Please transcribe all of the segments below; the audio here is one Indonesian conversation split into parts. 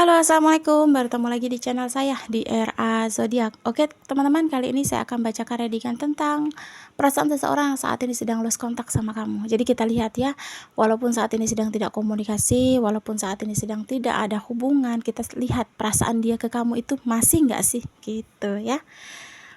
Halo, assalamualaikum. Bertemu lagi di channel saya di RA Zodiak. Oke, teman-teman, kali ini saya akan bacakan readingan tentang perasaan seseorang saat ini sedang lost kontak sama kamu. Jadi kita lihat ya, walaupun saat ini sedang tidak komunikasi, walaupun saat ini sedang tidak ada hubungan, kita lihat perasaan dia ke kamu itu masih nggak sih, gitu ya.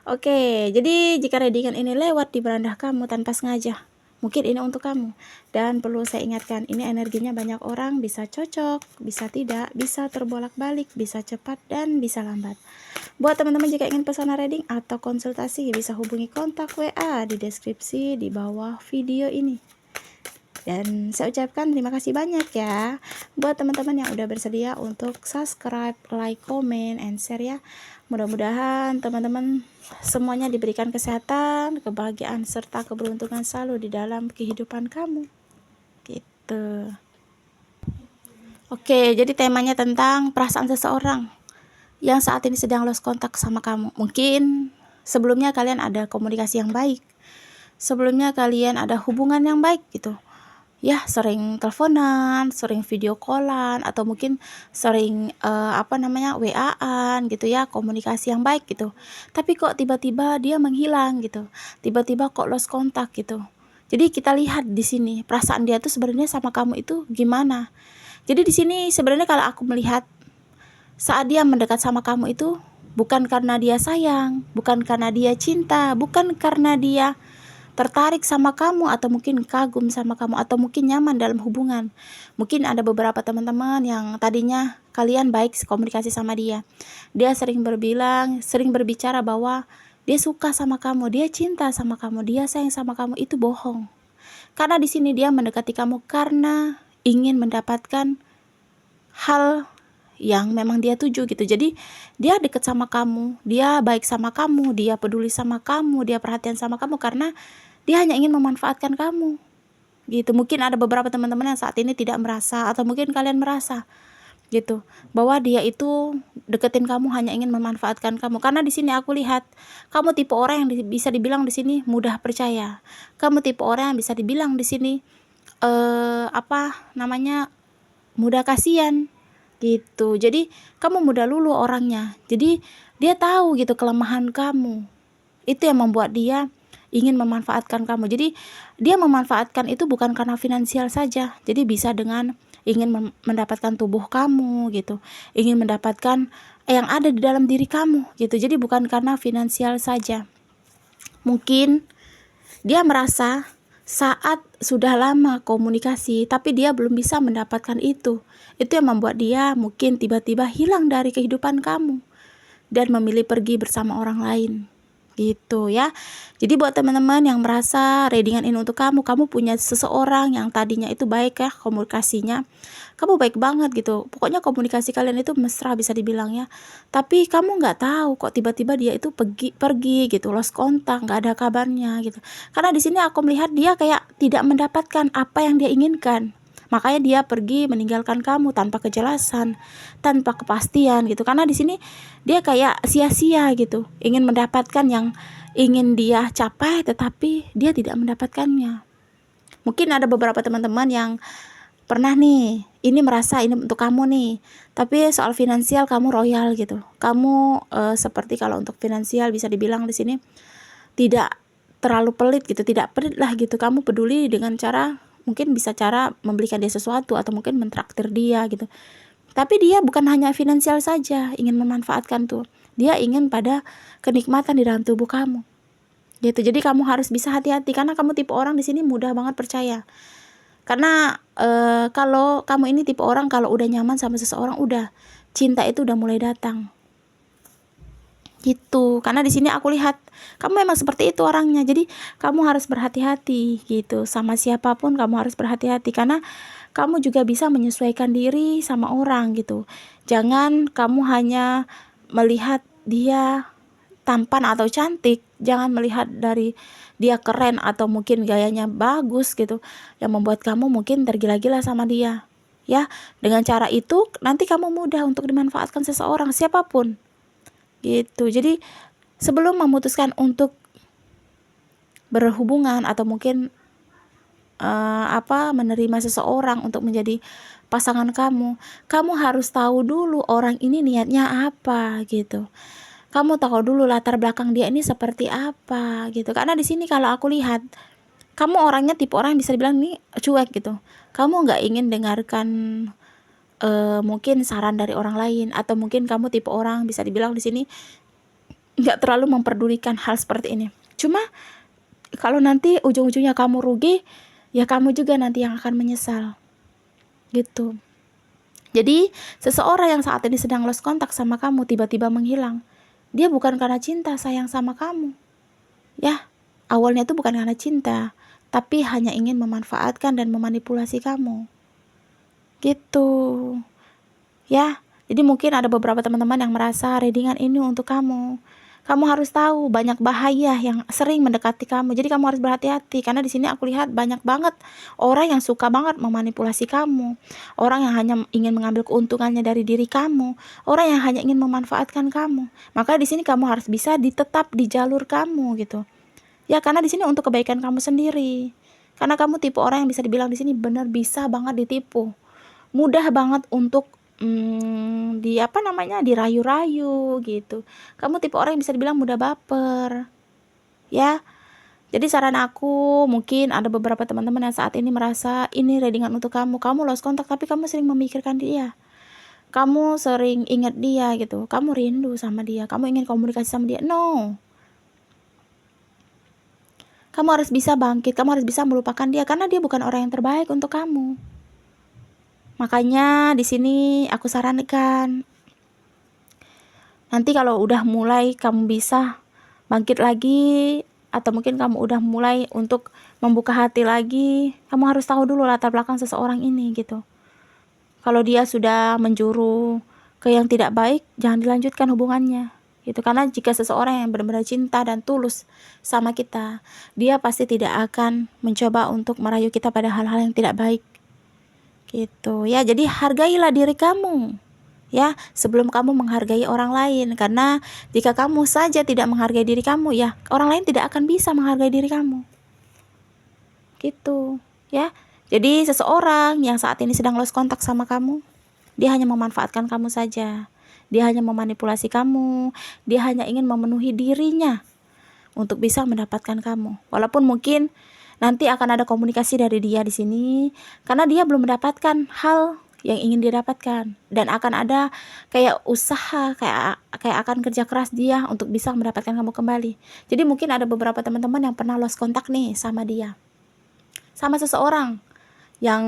Oke, jadi jika readingan ini lewat di beranda kamu tanpa sengaja, mungkin ini untuk kamu. Dan perlu saya ingatkan, ini energinya banyak orang, bisa cocok, bisa tidak, bisa terbolak-balik, bisa cepat, dan bisa lambat. Buat teman-teman jika ingin pesan reading atau konsultasi, bisa hubungi kontak WA di deskripsi di bawah video ini. Dan saya ucapkan terima kasih banyak ya buat teman-teman yang udah bersedia untuk subscribe, like, comment, and share ya. Mudah-mudahan teman-teman semuanya diberikan kesehatan, kebahagiaan, serta keberuntungan selalu di dalam kehidupan kamu. Gitu. Oke, jadi temanya tentang perasaan seseorang yang saat ini sedang lost kontak sama kamu. Mungkin sebelumnya kalian ada komunikasi yang baik. Sebelumnya kalian ada hubungan yang baik gitu. Ya, sering teleponan, sering video callan, atau mungkin sering WA-an gitu ya, komunikasi yang baik gitu. Tapi kok tiba-tiba dia menghilang gitu. Tiba-tiba kok lost kontak gitu. Jadi kita lihat di sini perasaan dia tuh sebenarnya sama kamu itu gimana. Jadi di sini sebenarnya kalau aku melihat saat dia mendekat sama kamu itu bukan karena dia sayang, bukan karena dia cinta, bukan karena dia tertarik sama kamu, atau mungkin kagum sama kamu, atau mungkin nyaman dalam hubungan. Mungkin ada beberapa teman-teman yang tadinya kalian baik komunikasi sama dia. Dia sering berbicara bahwa dia suka sama kamu, dia cinta sama kamu, dia sayang sama kamu. Itu bohong. Karena di sini dia mendekati kamu karena ingin mendapatkan hal yang memang dia tuju gitu. Jadi dia deket sama kamu, dia baik sama kamu, dia peduli sama kamu, dia perhatian sama kamu karena dia hanya ingin memanfaatkan kamu gitu. Mungkin ada beberapa teman-teman yang saat ini tidak merasa, atau mungkin kalian merasa gitu, bahwa dia itu deketin kamu hanya ingin memanfaatkan kamu. Karena di sini aku lihat kamu tipe orang yang bisa dibilang di sini mudah percaya. Kamu tipe orang yang bisa dibilang di sini mudah kasihan gitu. Jadi kamu mudah luluh orangnya. Jadi dia tahu gitu kelemahan kamu. Itu yang membuat dia ingin memanfaatkan kamu. Jadi dia memanfaatkan itu bukan karena finansial saja. Jadi bisa dengan ingin mendapatkan tubuh kamu gitu. Ingin mendapatkan yang ada di dalam diri kamu gitu. Jadi bukan karena finansial saja. Mungkin dia merasa saat sudah lama komunikasi tapi dia belum bisa mendapatkan itu. Itu yang membuat dia mungkin tiba-tiba hilang dari kehidupan kamu dan memilih pergi bersama orang lain gitu ya. Jadi buat teman-teman yang merasa readingan ini untuk kamu punya seseorang yang tadinya itu baik ya komunikasinya, kamu baik banget gitu, pokoknya komunikasi kalian itu mesra bisa dibilang ya. Tapi kamu nggak tahu kok tiba-tiba dia itu pergi gitu, lost kontak, nggak ada kabarnya gitu. Karena di sini aku melihat dia kayak tidak mendapatkan apa yang dia inginkan. Makanya dia pergi meninggalkan kamu tanpa kejelasan, tanpa kepastian gitu. Karena di sini dia kayak sia-sia gitu, ingin mendapatkan yang ingin dia capai tetapi dia tidak mendapatkannya. Mungkin ada beberapa teman-teman yang pernah nih, ini merasa ini untuk kamu nih, tapi soal finansial kamu royal gitu. Kamu seperti kalau untuk finansial bisa dibilang di sini tidak terlalu pelit gitu, tidak pelit lah gitu. Kamu peduli dengan cara, mungkin bisa cara membelikan dia sesuatu atau mungkin mentraktir dia gitu. Tapi dia bukan hanya finansial saja ingin memanfaatkan tuh. Dia ingin pada kenikmatan di dalam tubuh kamu. Gitu. Jadi kamu harus bisa hati-hati karena kamu tipe orang di sini mudah banget percaya. Karena kalau kamu ini tipe orang kalau udah nyaman sama seseorang, udah cinta itu udah mulai datang. Gitu. Karena di sini aku lihat kamu memang seperti itu orangnya. Jadi kamu harus berhati-hati gitu. Sama siapapun kamu harus berhati-hati karena kamu juga bisa menyesuaikan diri sama orang gitu. Jangan kamu hanya melihat dia tampan atau cantik, jangan melihat dari dia keren atau mungkin gayanya bagus gitu yang membuat kamu mungkin tergila-gila sama dia. Ya, dengan cara itu nanti kamu mudah untuk dimanfaatkan seseorang siapapun. Gitu. Jadi sebelum memutuskan untuk berhubungan atau mungkin menerima seseorang untuk menjadi pasangan kamu harus tahu dulu orang ini niatnya apa gitu. Kamu tahu dulu latar belakang dia ini seperti apa gitu. Karena di sini kalau aku lihat, kamu orangnya tipe orang yang bisa dibilang nih cuek gitu. Kamu nggak ingin dengarkan mungkin saran dari orang lain, atau mungkin kamu tipe orang bisa dibilang di sini nggak terlalu memperdulikan hal seperti ini. Cuma kalau nanti ujung-ujungnya kamu rugi, ya kamu juga nanti yang akan menyesal gitu. Jadi seseorang yang saat ini sedang lost kontak sama kamu tiba-tiba menghilang, dia bukan karena cinta sayang sama kamu ya. Awalnya itu bukan karena cinta, tapi hanya ingin memanfaatkan dan memanipulasi kamu gitu ya. Jadi mungkin ada beberapa teman-teman yang merasa readingan ini untuk kamu. Kamu harus tahu banyak bahaya yang sering mendekati kamu. Jadi kamu harus berhati-hati, karena di sini aku lihat banyak banget orang yang suka banget memanipulasi kamu. Orang yang hanya ingin mengambil keuntungannya dari diri kamu. Orang yang hanya ingin memanfaatkan kamu. Maka di sini kamu harus bisa tetap di jalur kamu gitu. Ya, karena di sini untuk kebaikan kamu sendiri. Karena kamu tipe orang yang bisa dibilang di sini benar bisa banget ditipu. Mudah banget untuk dirayu-rayu gitu. Kamu tipe orang yang bisa dibilang mudah baper ya. Jadi saran aku, mungkin ada beberapa teman-teman yang saat ini merasa ini readingan untuk kamu lost kontak, tapi kamu sering memikirkan dia, kamu sering ingat dia gitu, kamu rindu sama dia, kamu ingin komunikasi sama dia. No, kamu harus bisa bangkit, kamu harus bisa melupakan dia, karena dia bukan orang yang terbaik untuk kamu. Makanya di sini aku sarankan, nanti kalau udah mulai kamu bisa bangkit lagi, atau mungkin kamu udah mulai untuk membuka hati lagi, kamu harus tahu dulu latar belakang seseorang ini gitu. Kalau dia sudah menjuru ke yang tidak baik, jangan dilanjutkan hubungannya gitu. Karena jika seseorang yang benar-benar cinta dan tulus sama kita, dia pasti tidak akan mencoba untuk merayu kita pada hal-hal yang tidak baik gitu ya. Jadi hargailah diri kamu ya, sebelum kamu menghargai orang lain. Karena jika kamu saja tidak menghargai diri kamu, ya orang lain tidak akan bisa menghargai diri kamu gitu ya. Jadi seseorang yang saat ini sedang lost kontak sama kamu, dia hanya memanfaatkan kamu saja. Dia hanya memanipulasi kamu. Dia hanya ingin memenuhi dirinya untuk bisa mendapatkan kamu. Walaupun mungkin nanti akan ada komunikasi dari dia di sini, karena dia belum mendapatkan hal yang ingin dia dapatkan, dan akan ada kayak usaha, kayak akan kerja keras dia untuk bisa mendapatkan kamu kembali. Jadi mungkin ada beberapa teman-teman yang pernah lost kontak nih sama dia, sama seseorang yang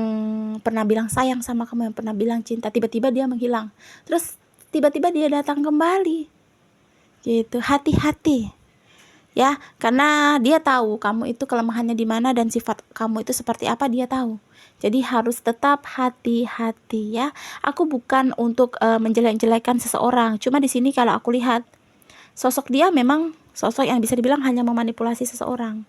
pernah bilang sayang sama kamu, yang pernah bilang cinta, tiba-tiba dia menghilang, terus tiba-tiba dia datang kembali gitu. Hati-hati ya, karena dia tahu kamu itu kelemahannya di mana dan sifat kamu itu seperti apa, dia tahu. Jadi harus tetap hati-hati ya. Aku bukan untuk menjelek-jelekan seseorang, cuma di sini kalau aku lihat sosok dia memang sosok yang bisa dibilang hanya memanipulasi seseorang.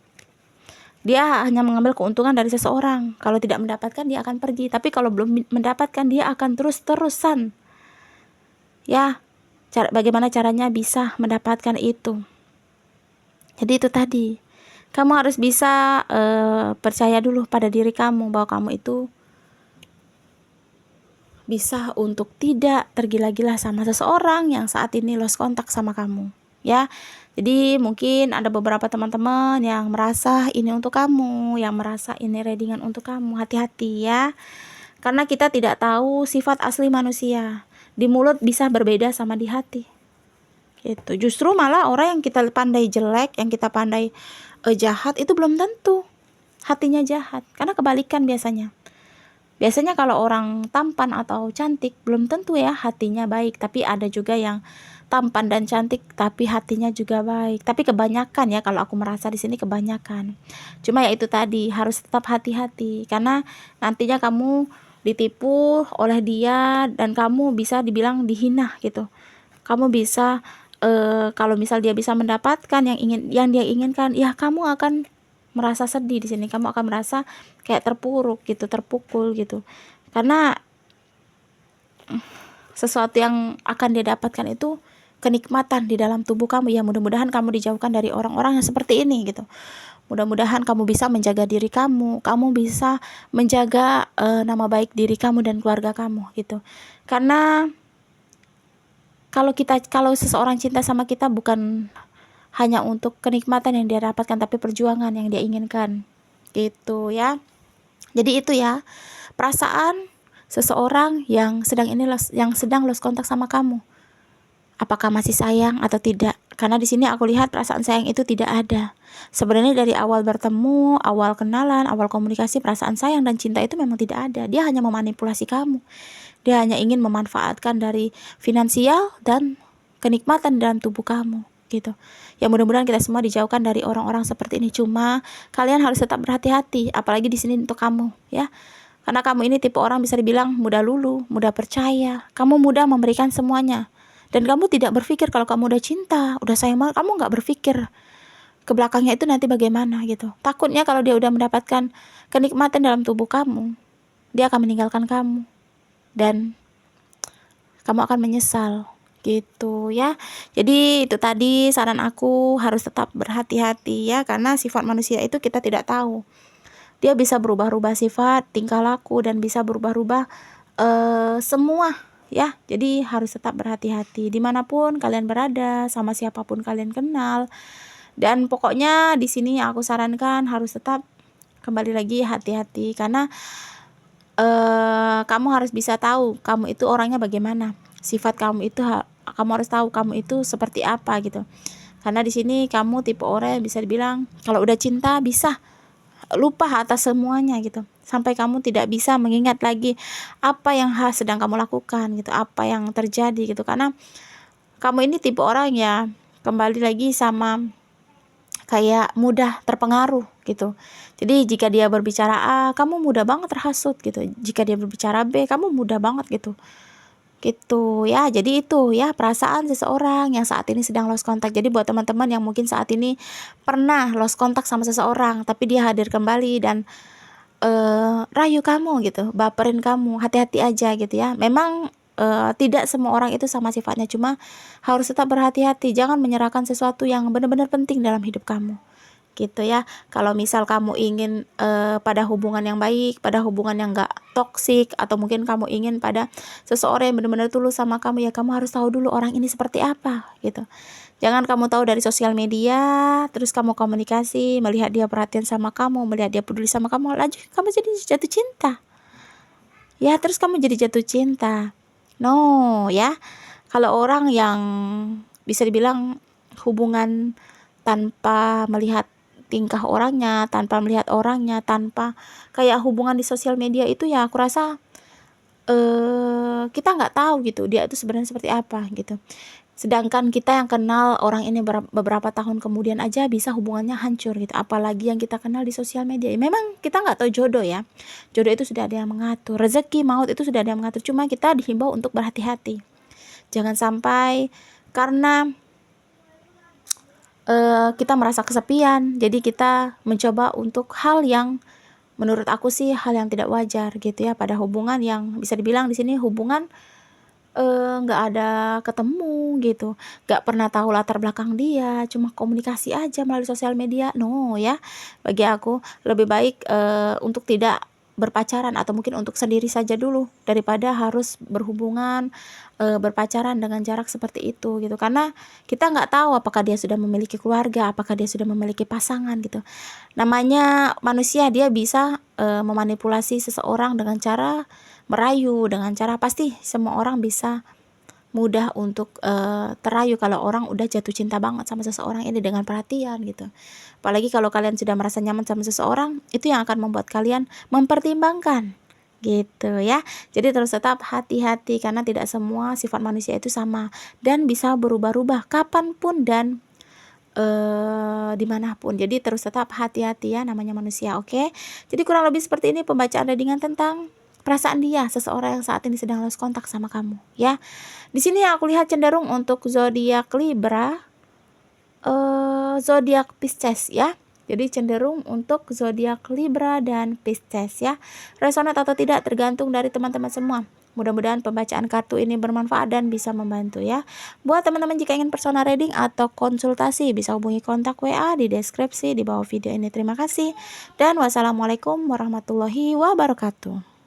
Dia hanya mengambil keuntungan dari seseorang. Kalau tidak mendapatkan, dia akan pergi. Tapi kalau belum mendapatkan, dia akan terus-terusan ya. Bagaimana caranya bisa mendapatkan itu? Jadi itu tadi, kamu harus bisa percaya dulu pada diri kamu, bahwa kamu itu bisa untuk tidak tergila-gila sama seseorang yang saat ini lost kontak sama kamu ya. Jadi mungkin ada beberapa teman-teman yang merasa ini untuk kamu, yang merasa ini readingan untuk kamu. Hati-hati ya, karena kita tidak tahu sifat asli manusia. Di mulut bisa berbeda sama di hati gitu. Justru malah orang yang kita pandai jelek, yang kita pandai jahat, itu belum tentu hatinya jahat. Karena kebalikan biasanya. Biasanya kalau orang tampan atau cantik, belum tentu ya hatinya baik. Tapi ada juga yang tampan dan cantik tapi hatinya juga baik. Tapi kebanyakan ya, kalau aku merasa di sini kebanyakan. Cuma ya itu tadi, harus tetap hati-hati, karena nantinya kamu ditipu oleh dia dan kamu bisa dibilang dihina gitu. Kamu bisa kalau misal dia bisa mendapatkan yang dia inginkan, ya kamu akan merasa sedih di sini. Kamu akan merasa kayak terpuruk gitu, terpukul gitu. Karena sesuatu yang akan dia dapatkan itu kenikmatan di dalam tubuh kamu. Ya mudah-mudahan kamu dijauhkan dari orang-orang yang seperti ini gitu. Mudah-mudahan kamu bisa menjaga diri kamu, kamu bisa menjaga nama baik diri kamu dan keluarga kamu gitu. Karena kalau seseorang cinta sama kita bukan hanya untuk kenikmatan yang dia dapatkan, tapi perjuangan yang dia inginkan gitu ya. Jadi itu ya, perasaan seseorang yang sedang lost kontak sama kamu. Apakah masih sayang atau tidak? Karena di sini aku lihat perasaan sayang itu tidak ada. Sebenarnya dari awal bertemu, awal kenalan, awal komunikasi, perasaan sayang dan cinta itu memang tidak ada. Dia hanya memanipulasi kamu. Dia hanya ingin memanfaatkan dari finansial dan kenikmatan dalam tubuh kamu gitu. Ya mudah-mudahan kita semua dijauhkan dari orang-orang seperti ini. Cuma kalian harus tetap berhati-hati, apalagi di sini untuk kamu ya. Karena kamu ini tipe orang bisa dibilang mudah luluh, mudah percaya. Kamu mudah memberikan semuanya. Dan kamu tidak berpikir kalau kamu udah cinta, udah sayang banget, kamu nggak berpikir ke belakangnya itu nanti bagaimana gitu. Takutnya kalau dia udah mendapatkan kenikmatan dalam tubuh kamu, dia akan meninggalkan kamu. Dan kamu akan menyesal gitu ya. Jadi itu tadi saran aku, harus tetap berhati-hati ya, karena sifat manusia itu kita tidak tahu. Dia bisa berubah-ubah sifat, tingkah laku, dan bisa berubah-ubah semua ya. Jadi harus tetap berhati-hati dimanapun kalian berada, sama siapapun kalian kenal. Dan pokoknya di sini yang aku sarankan harus tetap kembali lagi hati-hati, karena kamu harus bisa tahu kamu itu orangnya bagaimana, sifat kamu itu kamu harus tahu kamu itu seperti apa gitu. Karena di sini kamu tipe orang yang bisa dibilang kalau udah cinta bisa lupa atas semuanya gitu, sampai kamu tidak bisa mengingat lagi apa yang sedang kamu lakukan gitu, apa yang terjadi gitu. Karena kamu ini tipe orang ya, kembali lagi sama kayak mudah terpengaruh gitu. Jadi jika dia berbicara A, kamu mudah banget terhasut gitu. Jika dia berbicara B, kamu mudah banget gitu ya. Jadi itu ya perasaan seseorang yang saat ini sedang lost contact. Jadi buat teman-teman yang mungkin saat ini pernah lost contact sama seseorang, tapi dia hadir kembali dan rayu kamu gitu, baperin kamu, hati-hati aja gitu ya. Memang tidak semua orang itu sama sifatnya, cuma harus tetap berhati-hati, jangan menyerahkan sesuatu yang benar-benar penting dalam hidup kamu gitu ya. Kalau misal kamu ingin pada hubungan yang baik, pada hubungan yang gak toksik, atau mungkin kamu ingin pada seseorang yang benar-benar tulus sama kamu, ya kamu harus tahu dulu orang ini seperti apa gitu. Jangan kamu tahu dari sosial media, terus kamu komunikasi, melihat dia perhatian sama kamu, melihat dia peduli sama kamu, lanjut kamu jadi jatuh cinta ya, terus kamu jadi jatuh cinta. No ya. Kalau orang yang bisa dibilang hubungan tanpa melihat tingkah orangnya, tanpa melihat orangnya, tanpa kayak hubungan di sosial media itu, ya aku rasa kita nggak tahu gitu dia itu sebenarnya seperti apa gitu. Sedangkan kita yang kenal orang ini beberapa tahun kemudian aja bisa hubungannya hancur gitu, apalagi yang kita kenal di sosial media. Memang kita nggak tahu jodoh ya, jodoh itu sudah ada yang mengatur, rezeki maut itu sudah ada yang mengatur, cuma kita dihimbau untuk berhati-hati. Jangan sampai karena kita merasa kesepian, jadi kita mencoba untuk hal yang menurut aku sih hal yang tidak wajar gitu ya, pada hubungan yang bisa dibilang di sini hubungan nggak ada ketemu gitu, nggak pernah tahu latar belakang dia, cuma komunikasi aja melalui sosial media. No ya, bagi aku lebih baik untuk tidak berpacaran, atau mungkin untuk sendiri saja dulu, daripada harus berhubungan berpacaran dengan jarak seperti itu gitu. Karena kita nggak tahu apakah dia sudah memiliki keluarga, apakah dia sudah memiliki pasangan gitu. Namanya manusia, dia bisa memanipulasi seseorang dengan cara merayu, dengan cara, pasti semua orang bisa mudah untuk terayu kalau orang udah jatuh cinta banget sama seseorang ini dengan perhatian gitu. Apalagi kalau kalian sudah merasa nyaman sama seseorang, itu yang akan membuat kalian mempertimbangkan gitu ya. Jadi terus tetap hati-hati, karena tidak semua sifat manusia itu sama dan bisa berubah-ubah kapanpun dan dimanapun. Jadi terus tetap hati-hati ya, namanya manusia. Oke, jadi kurang lebih seperti ini pembacaan readingan tentang perasaan dia, seseorang yang saat ini sedang lost kontak sama kamu ya. Di sini aku lihat cenderung untuk zodiak Libra, zodiak Pisces ya. Jadi cenderung untuk zodiak Libra dan Pisces ya. Resonate atau tidak tergantung dari teman-teman semua. Mudah-mudahan pembacaan kartu ini bermanfaat dan bisa membantu ya. Buat teman-teman jika ingin personal reading atau konsultasi bisa hubungi kontak WA di deskripsi di bawah video ini. Terima kasih dan wassalamualaikum warahmatullahi wabarakatuh.